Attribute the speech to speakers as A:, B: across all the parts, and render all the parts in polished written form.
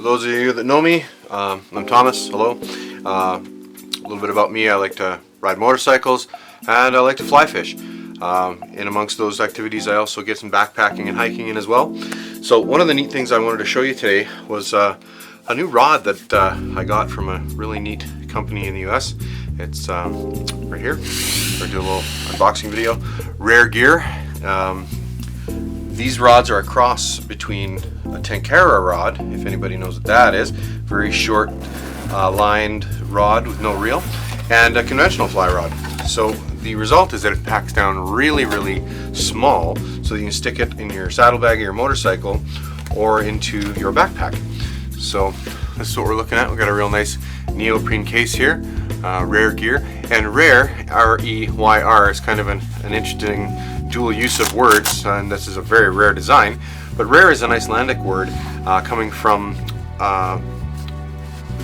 A: For those of you that know me, I'm Thomas. Hello. A little bit about me: I like to ride motorcycles and I like to fly fish. In amongst those activities, I also get some backpacking and hiking in as well. So one of the neat things I wanted to show you today was a new rod that I got from a really neat company in the US. It's right here. We're gonna do a little unboxing video. REYR Gear. These rods are a cross between a Tenkara rod, if anybody knows what that is, very short lined rod with no reel, and a conventional fly rod. So the result is that it packs down really small, so you can stick it in your saddlebag of your motorcycle or into your backpack. So this is what we're looking at. We've got a real nice neoprene case here, REYR Gear. And REYR, R-E-Y-R, is kind of an interesting dual use of words, and this is a very rare design. But REYR is an Icelandic word coming from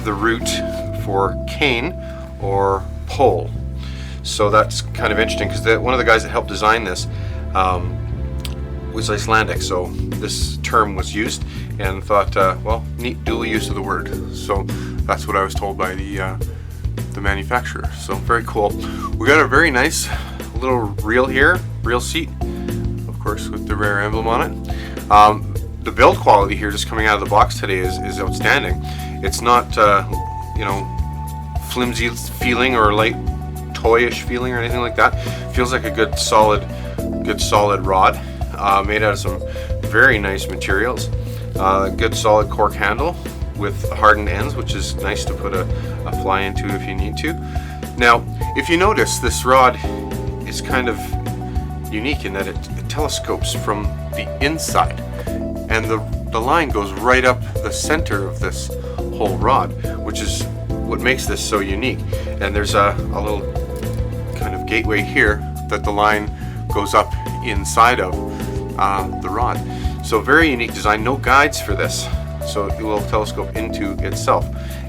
A: the root for cane or pole. So that's kind of interesting because one of the guys that helped design this was Icelandic, so this term was used, and thought, well, neat dual use of the word. So that's what I was told by the manufacturer. So very cool. We got a very nice little reel here, reel seat, of course, with the REYR emblem on it. The build quality here, just coming out of the box today, is outstanding. It's not you know, flimsy feeling or light toyish feeling or anything like that. Feels like a good solid rod, made out of some very nice materials. Good solid cork handle with hardened ends, which is nice to put a fly into if you need to. Now, if you notice, this rod is kind of unique in that it telescopes from the inside, and the line goes right up the center of this whole rod, which is what makes this so unique. And there's a little kind of gateway here that the line goes up inside of the rod. So very unique design. No guides for this, so it will telescope into itself.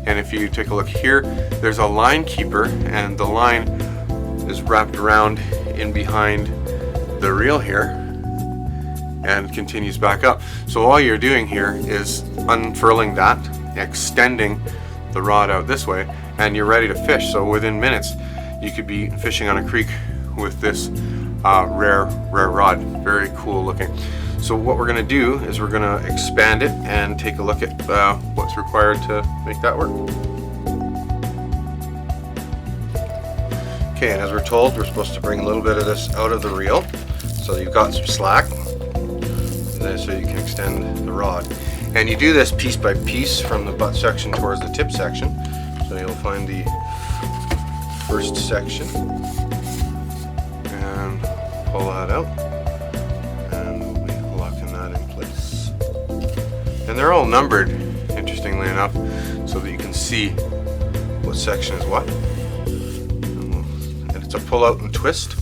A: And if you take a look here, there's a line keeper, and the line is wrapped around in behind the reel here and continues back up. So all you're doing here is unfurling that, extending the rod out this way, and you're ready to fish. So within minutes you could be fishing on a creek with this REYR rod. Very cool looking. So what we're going to do is we're going to expand it and take a look at what's required to make that work. Okay, and as we're told, we're supposed to bring a little bit of this out of the reel, so you've got some slack, and then so you can extend the rod. And you do this piece by piece from the butt section towards the tip section. So you'll find the first section and pull that out, and we'll be locking that in place. And they're all numbered, interestingly enough, so that you can see what section is what. And it's a pull out and twist.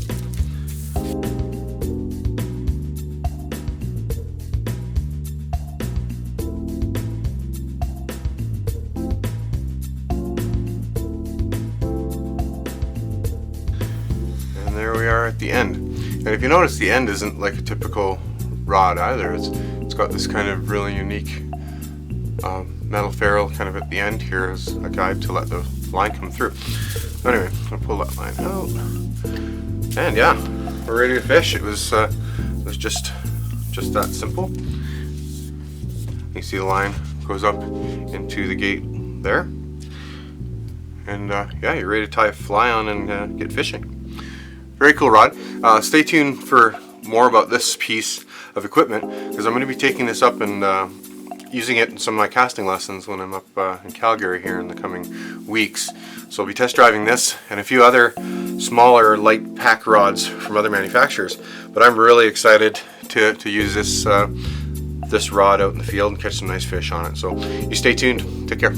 A: There we are at the end. And if you notice, the end isn't like a typical rod either. It's got this kind of really unique metal ferrule kind of at the end here as a guide to let the line come through. So anyway, I'll pull that line out, and yeah, we're ready to fish. It was just that simple. You see the line goes up into the gate there, and yeah, you're ready to tie a fly on and get fishing. Very cool rod. Stay tuned for more about this piece of equipment, because I'm going to be taking this up and using it in some of my casting lessons when I'm up in Calgary here in the coming weeks. So I'll be test driving this and a few other smaller light pack rods from other manufacturers. But I'm really excited to use this rod out in the field and catch some nice fish on it. So you stay tuned. Take care.